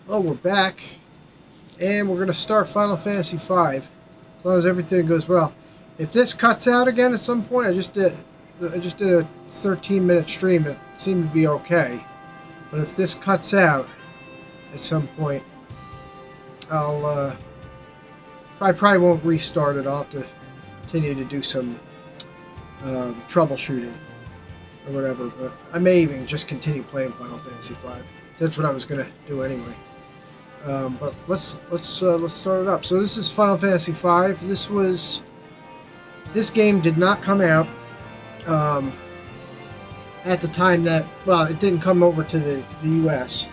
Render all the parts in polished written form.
Oh, we're back, and we're going to start Final Fantasy V, as long as everything goes well. If this cuts out again at some point, I just did a 13-minute stream. It seemed to be okay, but if this cuts out at some point, I probably won't restart it. I'll have to continue to do some troubleshooting or whatever. But I may even just continue playing Final Fantasy V. That's what I was going to do anyway. But let's start it up. So this is Final Fantasy V. This game did not come out at the time that, well, it didn't come over to the U.S.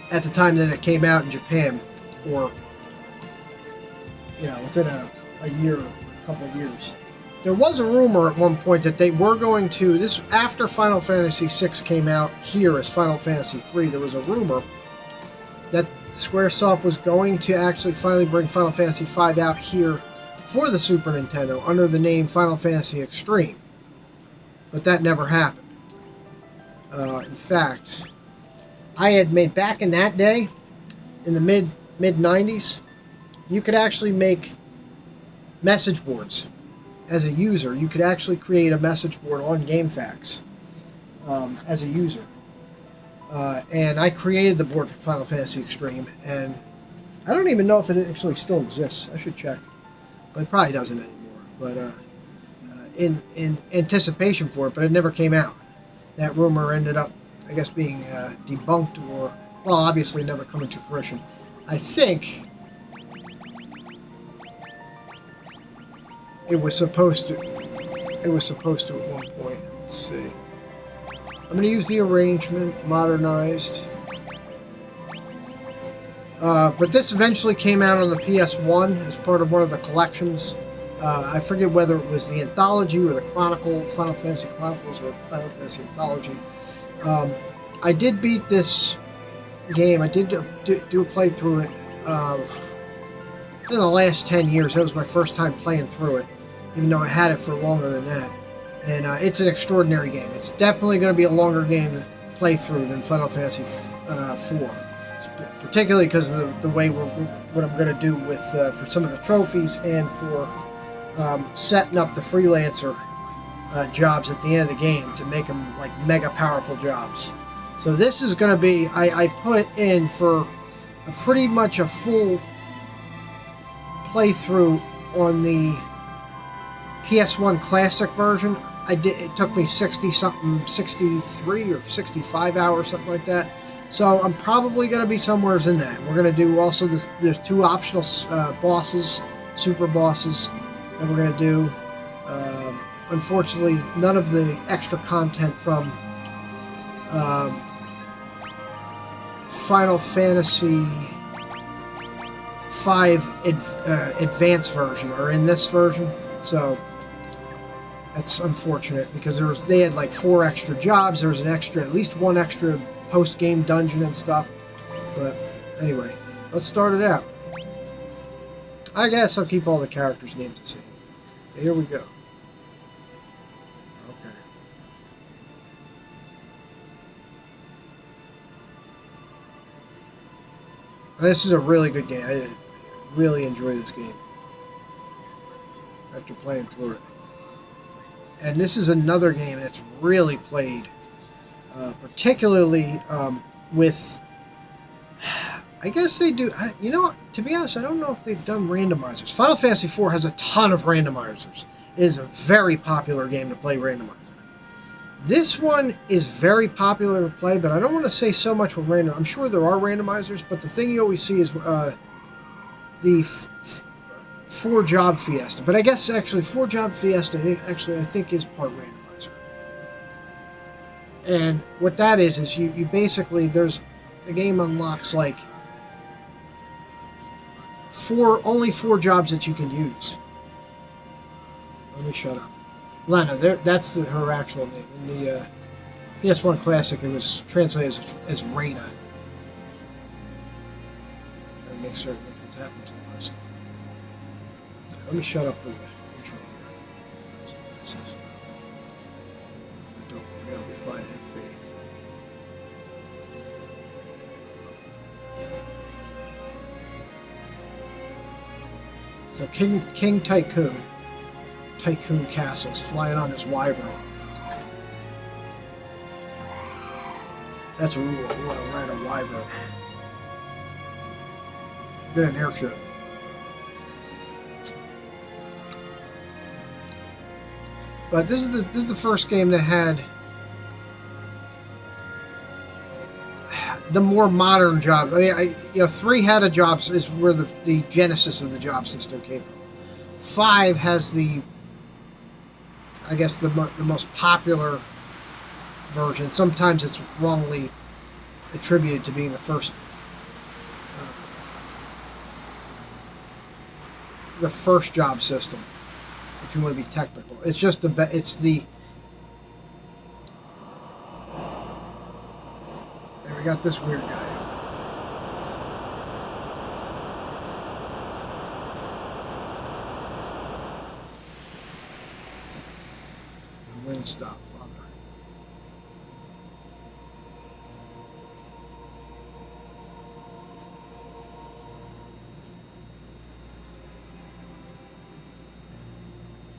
at the time that it came out in Japan, or within a year, a couple of years. There was a rumor at one point that they were going to, this after Final Fantasy VI came out here as Final Fantasy III, there was a rumor that Squaresoft was going to actually finally bring Final Fantasy V out here for the Super Nintendo under the name Final Fantasy Extreme. But that never happened. In fact, I had made, back in that day, in the mid 90s, you could actually make message boards. As a user, you could actually create a message board on GameFAQs as a user. And I created the board for Final Fantasy Extreme, and I don't even know if it actually still exists. I should check. But it probably doesn't anymore. But in anticipation for it, but it never came out. That rumor ended up, I guess, being debunked, or, well, obviously never coming to fruition. I think it was supposed to at one point. Let's see. I'm going to use the arrangement, modernized. But this eventually came out on the PS1 as part of one of the collections. I forget whether it was the Anthology or the Chronicle, Final Fantasy Chronicles, or Final Fantasy Anthology. I did beat this game. I did do a playthrough it in the last 10 years. That was my first time playing through it, even though I had it for longer than that. And it's an extraordinary game. It's definitely going to be a longer game to play through than Final Fantasy IV. Particularly because of the way what I'm going to do with for some of the trophies, and for setting up the freelancer jobs at the end of the game to make them like mega powerful jobs. So this is going to be, I put in for pretty much a full playthrough on the PS1 Classic version. It took me 63 or 65 hours, something like that. So I'm probably going to be somewhere in that. We're going to do also there's two optional bosses, super bosses, that we're going to do. Unfortunately, none of the extra content from Final Fantasy V Advanced version are in this version. So that's unfortunate, because they had like 4 extra jobs. There was at least one extra post-game dungeon and stuff. But anyway, let's start it out. I guess I'll keep all the characters' names the same. Here we go. Okay. This is a really good game. I really enjoy this game after playing through it. And this is another game that's really played, particularly with, I guess they do, to be honest, I don't know if they've done randomizers. Final Fantasy IV has a ton of randomizers. It is a very popular game to play randomizer. This one is very popular to play, but I don't want to say so much with random. I'm sure there are randomizers, but the thing you always see is the 4-job fiesta. But I guess actually 4-job fiesta actually I think is part randomizer. And what that is you basically, the game unlocks like only 4 jobs that you can use. Let me shut up. Lena, that's her actual name. In the PS1 Classic, it was translated as Reina. Trying to make sure nothing's happened to the person. Let me shut up for the intro here. I don't really find it faith. So King Tycoon. Tycoon Castle's flying on his wyvern. That's a rule. You want to ride a wyvern. Get an airship. But this is the first game that had the more modern job. I mean, 3 had a job, is where the genesis of the job system came from. 5 has the, I guess, the most popular version. Sometimes it's wrongly attributed to being the first job system, if you want to be technical. It's just it's the. And we got this weird guy. Wind stop, father.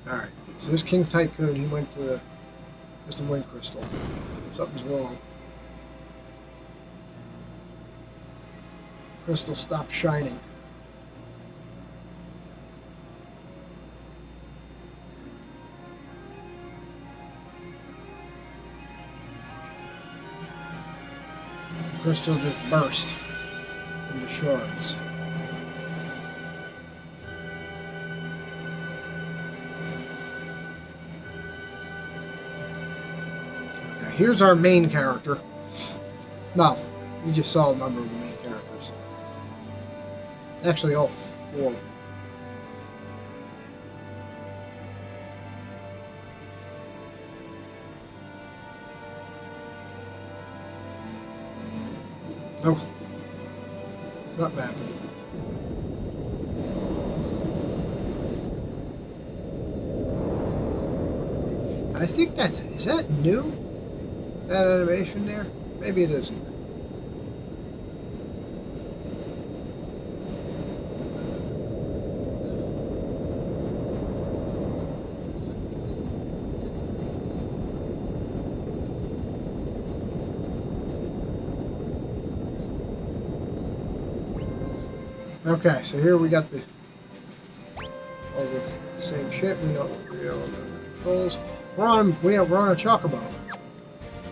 Alright, so there's King Tycoon. He went to there's the wind crystal. Something's wrong. Crystal stopped shining. Crystal just burst into shards. Okay, here's our main character. No, you just saw a number of the main characters. Actually, all 4. Oh, it's not mapping. I think is that new? That animation there? Maybe it isn't. Okay, so here we got all the same shit. We know the controls. We're on a Chocobo.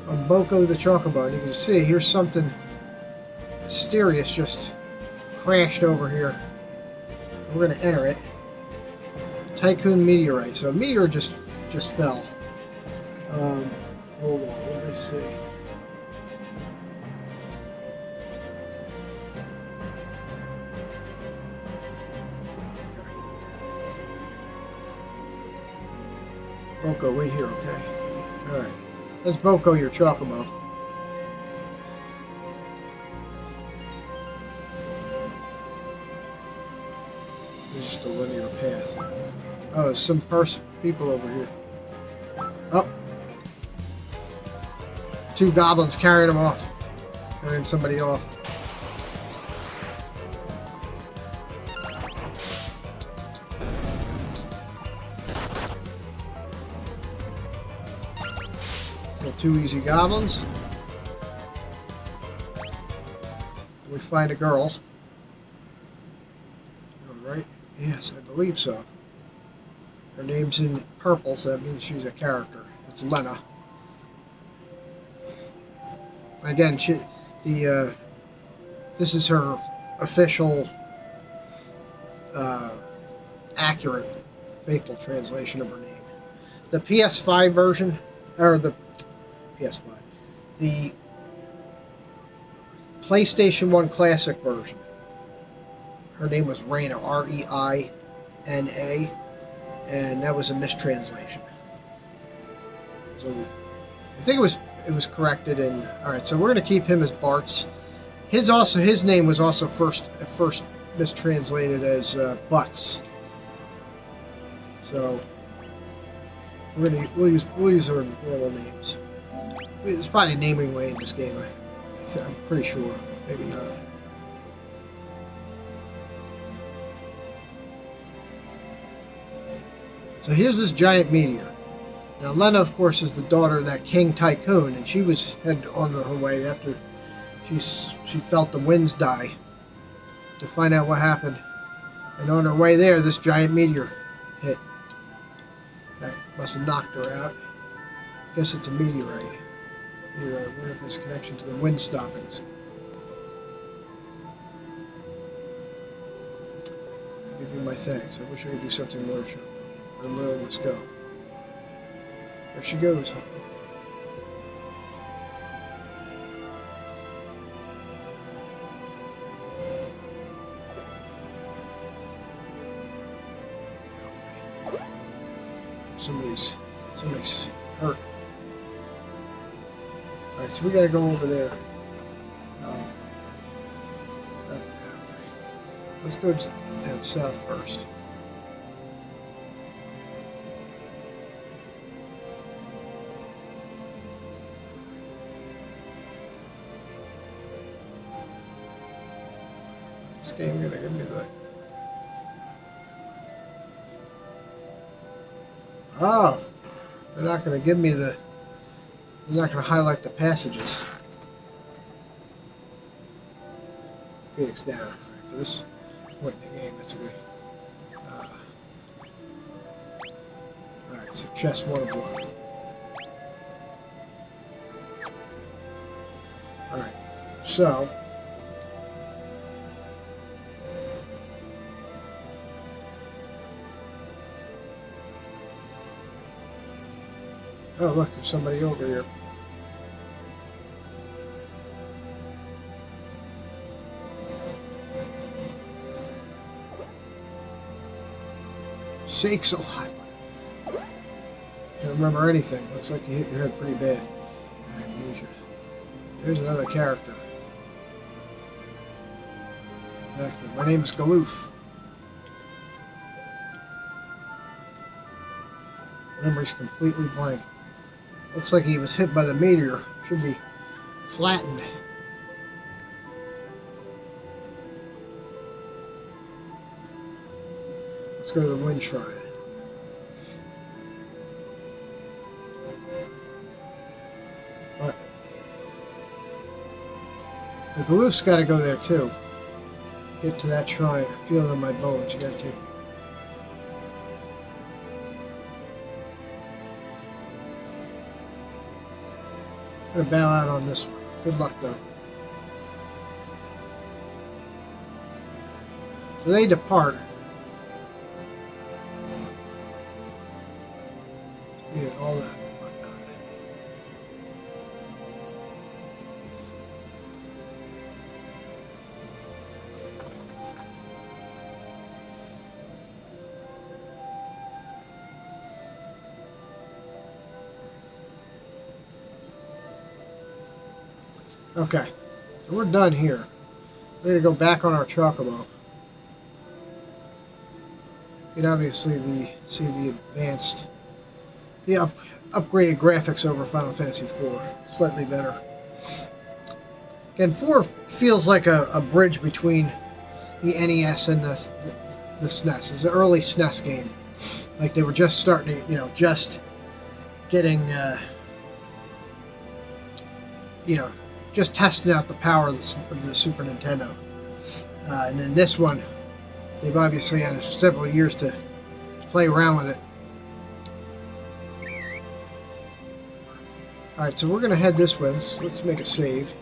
On Boko the Chocobo. And you can see here's something mysterious just crashed over here. We're gonna enter it. Tycoon meteorite. So a meteor just fell. Hold on, let me see. Boko, wait here, okay? Alright. Let's Boko your Chocobo. It's just a linear path. Oh, there's some people over here. Oh! 2 goblins carrying him off. Carrying somebody off. Well, 2 easy goblins. We find a girl. Alright. Yes, I believe so. Her name's in purple, so that means she's a character. It's Lena. Again, this is her official, accurate, faithful translation of her name. The PS5 version, or the PS5, the PlayStation 1 Classic version, her name was Reina, R-E-I-N-A, and that was a mistranslation. So I think it was corrected. And all right, so we're going to keep him as Bartz. His name was also at first mistranslated as Butts. So we'll use our normal names. There's probably a naming way in this game. I'm pretty sure. Maybe not. So here's this giant meteor. Now Lena, of course, is the daughter of that King Tycoon, and she was headed on her way after she felt the winds die to find out what happened. And on her way there, this giant meteor hit. That must have knocked her out. Guess it's a meteorite. Here, I wonder if there's a connection to the wind stoppings. I'll give you my thanks. I wish I could do something more. I really must go. There she goes. Somebody's hurt. Alright, so we gotta go over there. Okay. Let's go down south first. This game gonna give me the... Oh! They're not gonna give me the... They're not gonna highlight the passages. Phoenix down. Right, for this point in the game, that's a good... Alright, so chest 1 of 1. Alright, so... Oh, look, there's somebody over here. Sakes alive. Can't remember anything. Looks like you hit your head pretty bad. Amnesia. Here's another character. My name is Galoof. Memory's completely blank. Looks like he was hit by the meteor. Should be flattened. Let's go to the Wind Shrine. What? So Galoof's got to go there too. Get to that shrine. I feel it in my bones. You got to take me. I'm going to bail out on this one. Good luck, though. So they depart. Yeah, all that whatnot. Okay, so we're done here. We're going to go back on our Chocobo. You can obviously see the advanced, the upgraded graphics over Final Fantasy IV. Slightly better. Again, 4 feels like a bridge between the NES and the SNES. It's an early SNES game. Like they were just starting to, just getting, just testing out the power of the Super Nintendo. And then this one, they've obviously had several years to play around with it. Alright, so we're going to head this way. Let's make a save.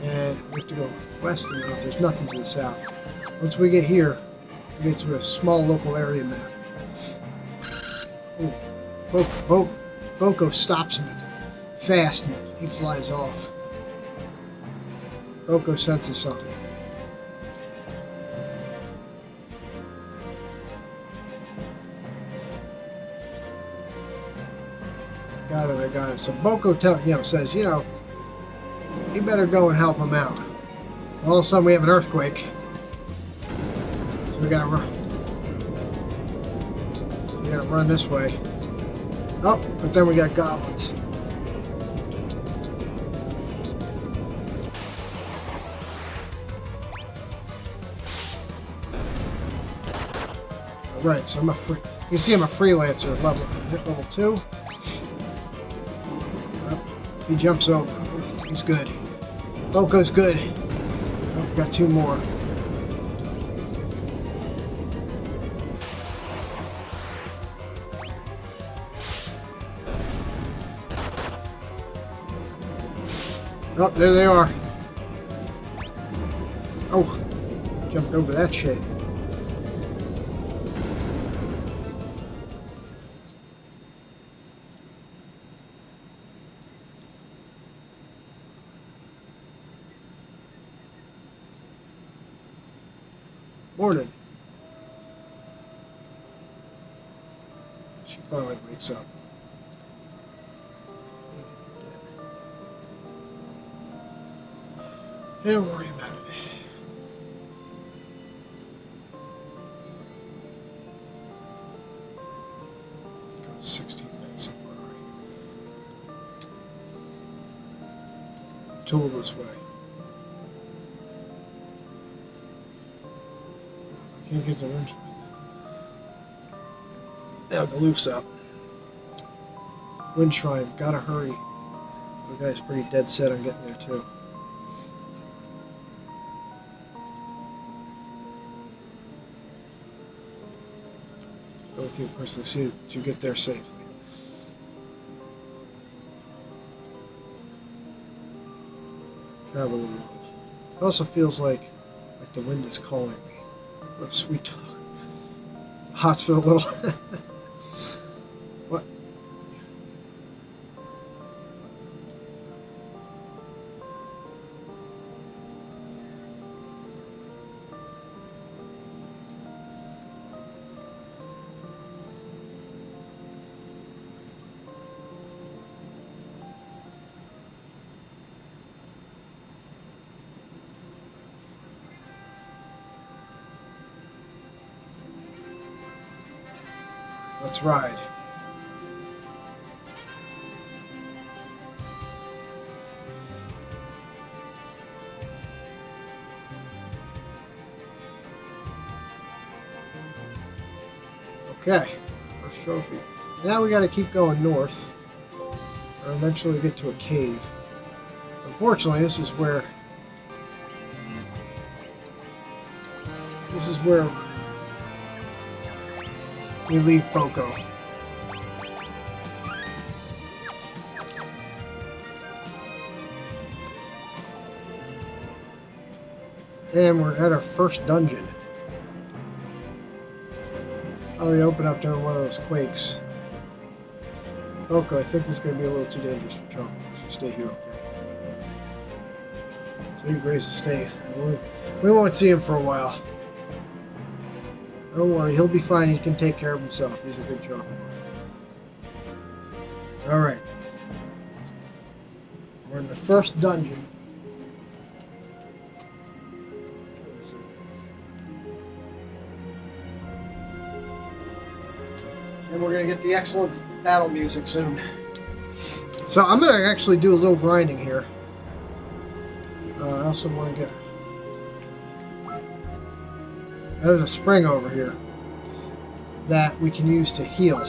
And we have to go west and up. There's nothing to the south. Once we get here, we get to a small local area map. Ooh, Boko stops me. Fast, and he flies off. Boko senses something. I got it. So Boko says, you better go and help him out. All of a sudden we have an earthquake. So we gotta run this way. Oh, but then we got goblins. Right, so I'm a free. You see, I'm a freelancer. Hit level 2. Well, he jumps over. He's good. Boko's good. Oh, got 2 more. Oh, there they are. Oh, jumped over that shit. Morning. She finally wakes up. Hey, don't worry about it. Got 16 minutes so far. Tool this way. I can't get the wrench. Now Galoof's up. Wind Shrine, gotta hurry. The guy's pretty dead set on getting there too. Go with you personally, see that you get there safely. Travel the world. It also feels like the wind is calling me. What a sweet talk. Heart's feel a little. What? Let's ride. Okay, first trophy. Now we got to keep going north, or eventually get to a cave. Unfortunately, this is where we leave Boko. And we're at our first dungeon. Oh, they open up during one of those quakes. Boko, I think this is going to be a little too dangerous for Choco, so stay here, okay? So he agrees to stay. We won't see him for a while. Don't worry, he'll be fine. He can take care of himself. He's a good Choco. Alright. We're in the first dungeon. And we're going to get the excellent battle music soon. So I'm going to actually do a little grinding here. I also want to get... There's a spring over here that we can use to heal.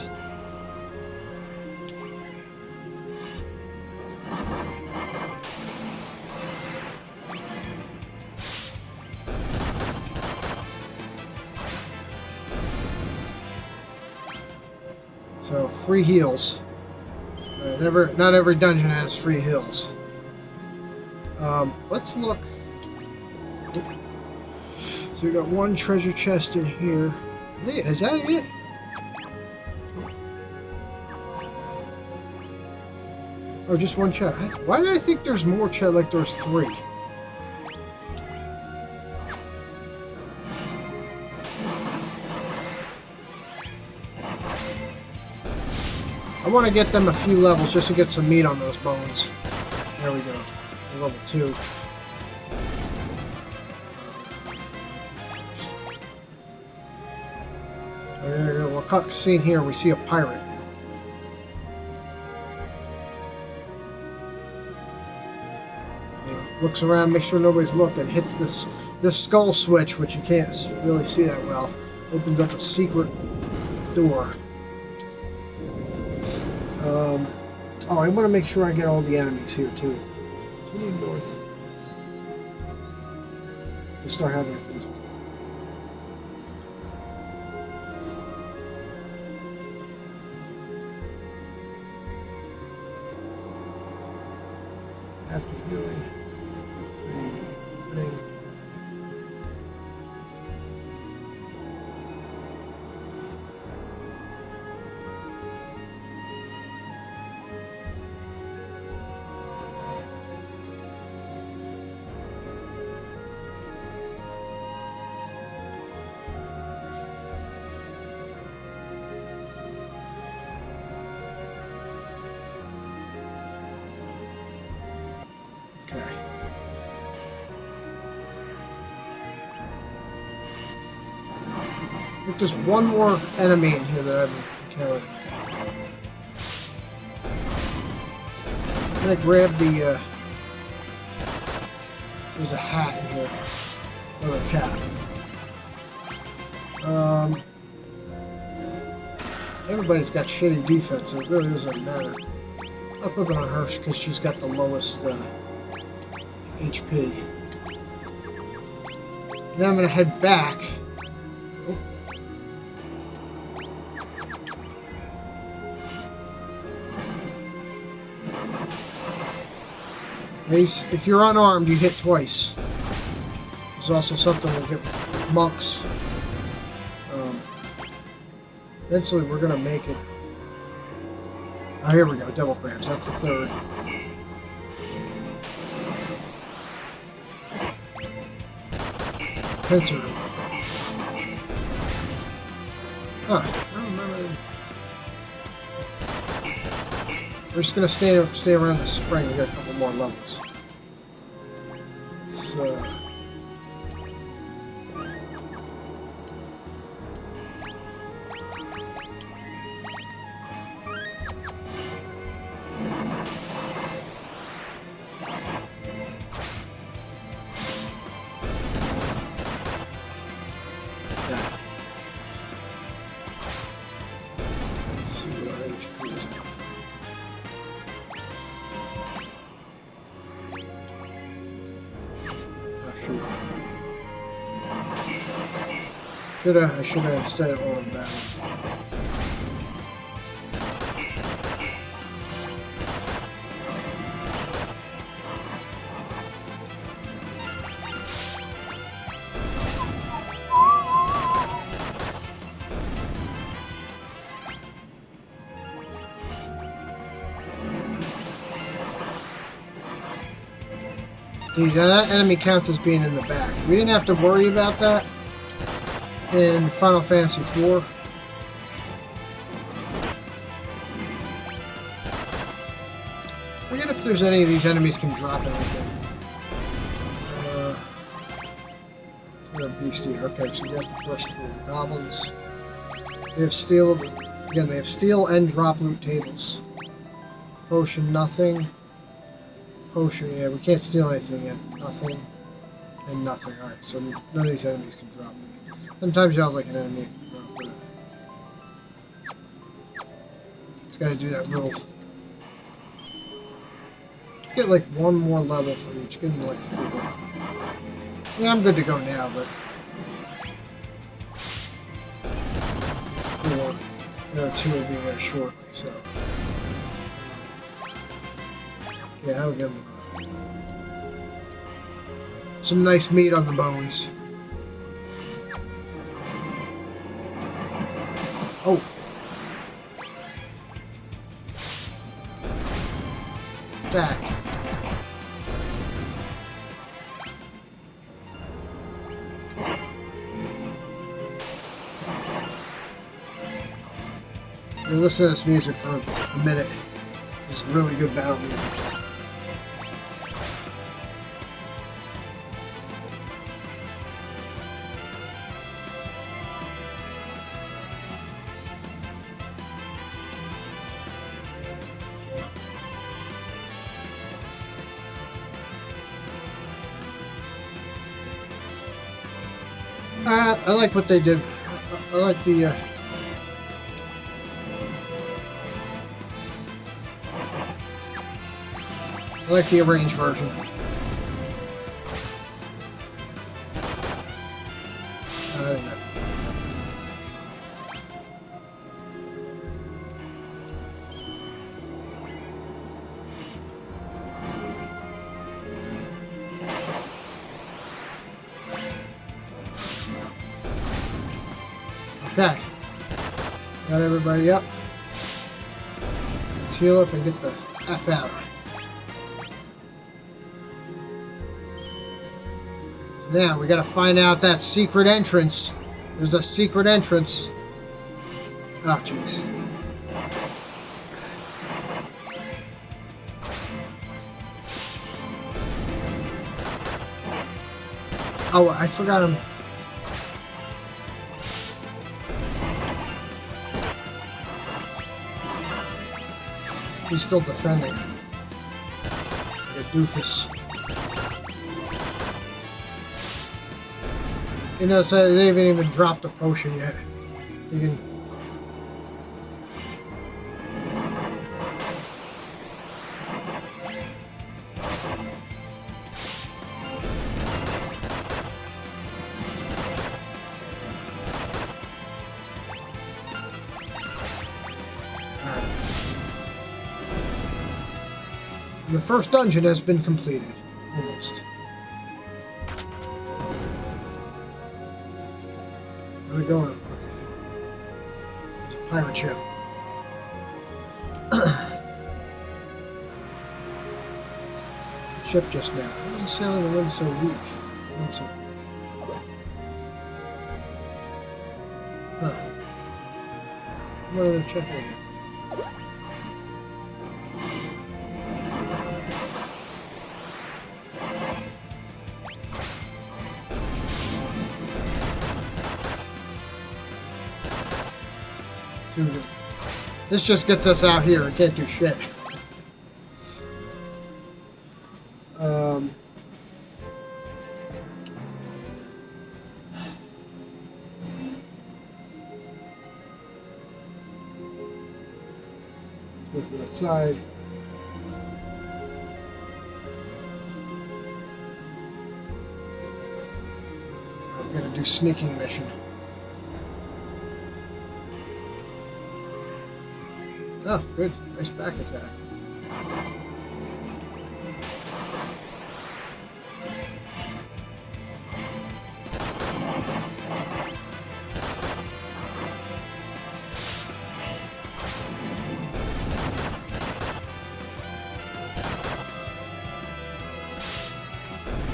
So, free heals. Not every dungeon has free heals. Let's look. So we got one treasure chest in here. Hey, is that it? Oh, just one chest. Why did I think there's more chests? Like there's 3. I want to get them a few levels just to get some meat on those bones. There we go. Level 2. We'll cut the scene here. We see a pirate. He looks around, makes sure nobody's looking. Hits this skull switch, which you can't really see that well. Opens up a secret door. Oh, I want to make sure I get all the enemies here too. We need north. We'll start having things. After healing, opening. Okay. There's just one more enemy in here that I've encountered. I'm gonna grab the, there's a hat in here. Another cat. Everybody's got shitty defense, so it really doesn't matter. I'll put it on her because she's got the lowest, HP. Now I'm gonna head back. Oh. If you're unarmed, you hit twice. There's also something we'll get with monks. Eventually, we're gonna make it. Oh, here we go. Devil crabs. That's the third. Pincer. Huh. I don't remember. We're just gonna stay around the spring. We got a couple more levels. Let's see what our HP is now. I should have stayed on balance. See, that enemy counts as being in the back. We didn't have to worry about that in Final Fantasy IV. Forget if there's any of these enemies can drop anything. So beastie. Okay, so you got the first 4 goblins. They have steel. Again, they have steel and drop loot tables. Potion, nothing. Potion, yeah, we can't steal anything yet. Nothing. And nothing. Alright, so none of these enemies can drop anything. Sometimes you have like an enemy. Just gotta do that little. Let's get like one more level for each. Give them like 4. Yeah, I'm good to go now, but. 4. The other 2 will be there shortly, so. Yeah, I'll give them some nice meat on the bones. Oh. Back. Listen to this music for a minute. This is really good battle music. I like what they did. I like the I like the arranged version. I don't know. Okay. Got everybody up. Let's heal up and get the F out. So now we gotta find out that secret entrance. There's a secret entrance. Oh, jeez. Oh, I forgot him. He's still defending. Like a doofus. You know, so they haven't even dropped a potion yet. You can... The first dungeon has been completed. Almost. Where are we going? Okay. It's a pirate ship. Ship just now. Why is the sailing the wind so weak? The wind so weak. Huh. I'm gonna check it again. This just gets us out here. I can't do shit. Go to that side. I'm gonna do sneaking mission. Oh, good. Nice back attack.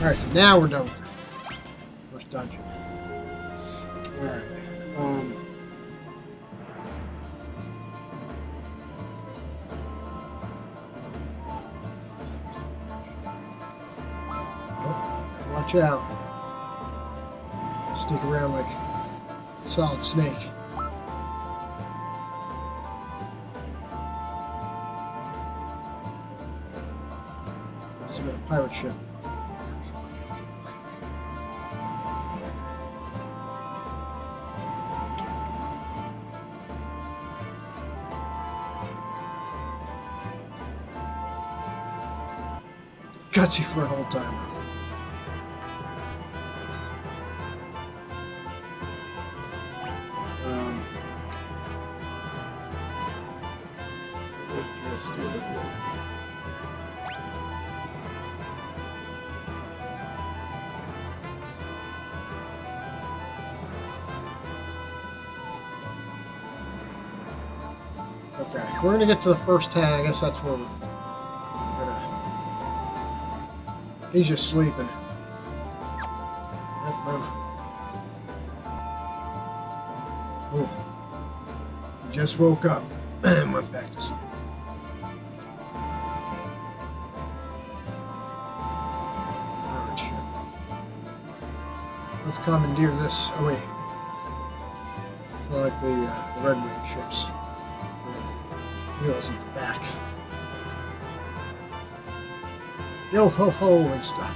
Alright, so now we're done with the first dungeon. Alright. Watch out. Sneak around like a solid snake. This is a pirate ship. Gutsy for an old timer. Okay, we're gonna get to the first 10. I guess that's where we're gonna. He's just sleeping. Oh, he just woke up and went back to sleep. Pirate ship. Let's commandeer this. Oh wait, it's not like the Red Wing ships. Realize at the back. Yo ho ho and stuff.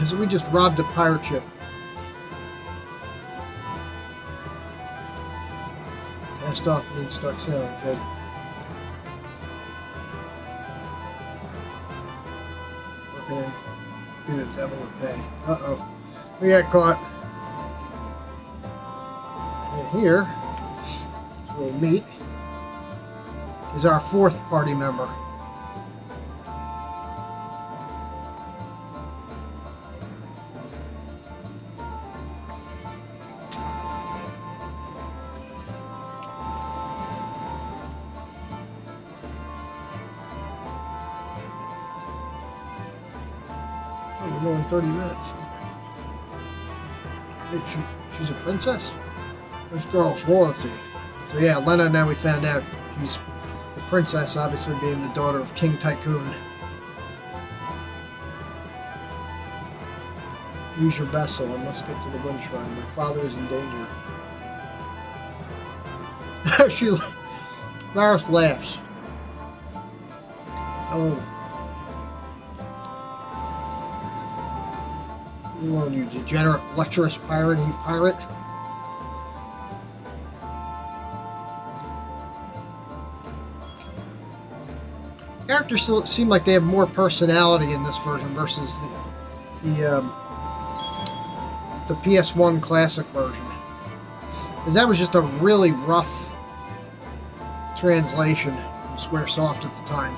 So we just robbed a pirate ship. Cast off means start sailing, kid. can be the devil to pay. Uh-oh. We got caught. And here, we'll meet, is our fourth party member. We're going 30 minutes. She's a princess? This girl's royalty. So yeah, Lena, now we found out she's the princess, obviously being the daughter of King Tycoon. Use your vessel. I must get to the wind shrine. My father is in danger. Varys laughs. Oh. You degenerate, lecherous pirate, you pirate. Characters seem like they have more personality in this version versus the PS1 classic version. Because that was just a really rough translation from Squaresoft at the time.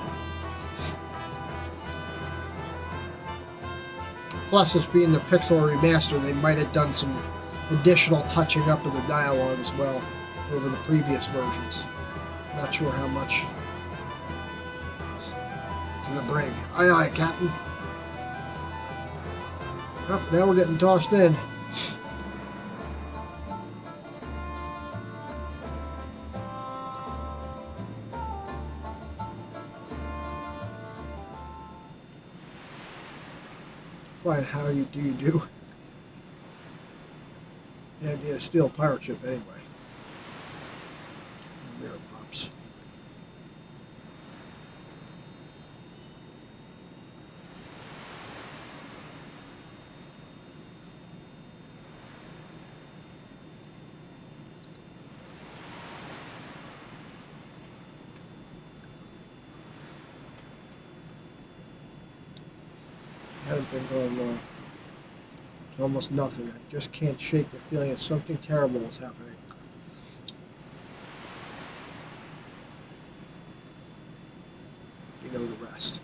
Plus, this being the Pixel remaster, they might have done some additional touching up of the dialogue as well over the previous versions. Not sure how much to the brig. Aye, aye, Captain. Oh, now we're getting tossed in. Fine, how do you do? The idea to steal a pirate ship anyway. Mirror pops. Hadn't been going long. Almost nothing. I just can't shake the feeling that something terrible is happening. You know the rest.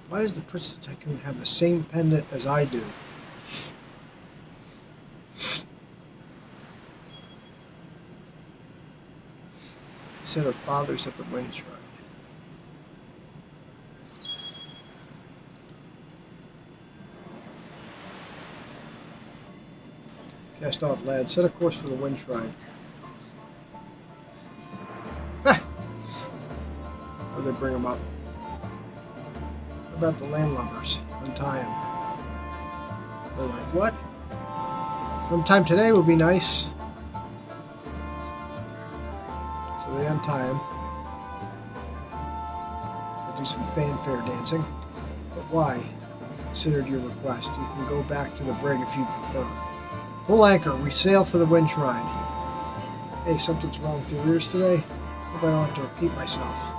Why does the Prince of Tycoon have the same pendant as I do? He said her father's at the wind shrine. Cast off, lad. Set a course for the wind shrine. How'd they bring him up? How about the landlubbers? Untie him. They're like, what? Sometime today would be nice. So they untie him. They'll do some fanfare dancing. But why? Considered your request. You can go back to the brig if you prefer. Pull anchor. We sail for the wind shrine. Hey, something's wrong with your ears today? Hope I don't have to repeat myself.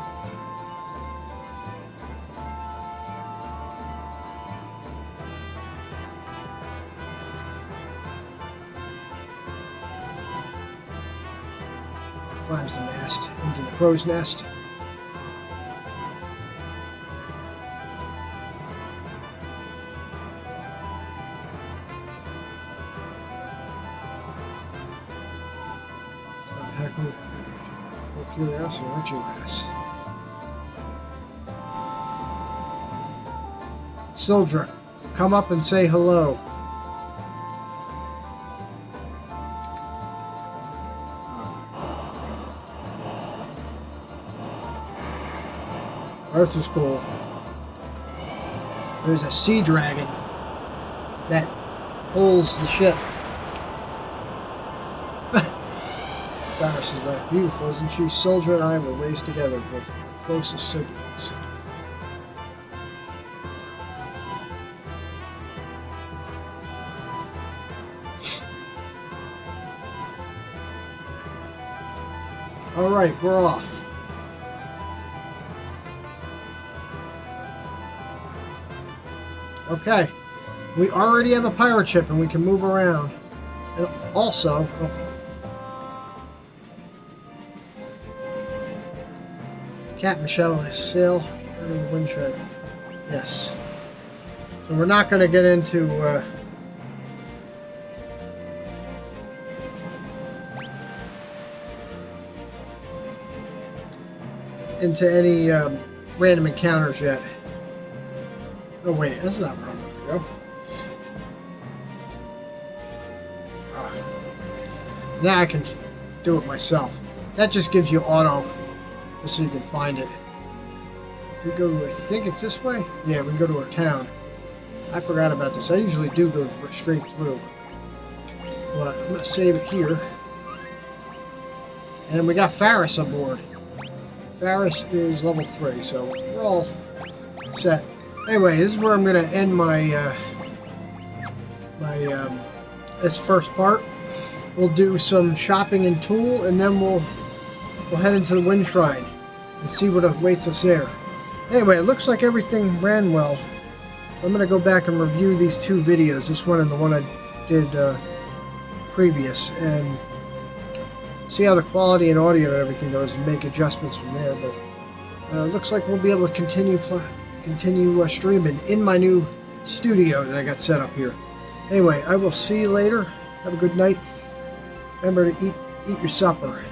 Climbs the mast into the crow's nest. It's not heckling. No curiosity, aren't you, lass? Sildra, come up and say hello. Arthur's cool. There's a sea dragon that pulls the ship. Varys is not beautiful, isn't she? Sildra and I were raised together, both closest siblings. Alright, we're off. Okay. We already have a pirate ship and we can move around. And also... Captain shall sail under the wind shed. Yes. So we're not going to get into... into any random encounters yet. Oh wait, that's not where I'm going to go. Now I can do it myself. That just gives you auto, just so you can find it. If we go to, I think it's this way? Yeah, we can go to our town. I forgot about this. I usually do go straight through. But I'm going to save it here. And we got Faris aboard. Faris is level 3, so we're all set. Anyway, this is where I'm going to end my this first part. We'll do some shopping in Tool, and then we'll head into the Wind Shrine and see what awaits us there. Anyway, it looks like everything ran well. So I'm going to go back and review these two videos, this one and the one I did previous, and see how the quality and audio and everything goes and make adjustments from there. But it looks like we'll be able to continue streaming in my new studio that I got set up here. Anyway, I will see you later. Have a good night. Remember to eat your supper.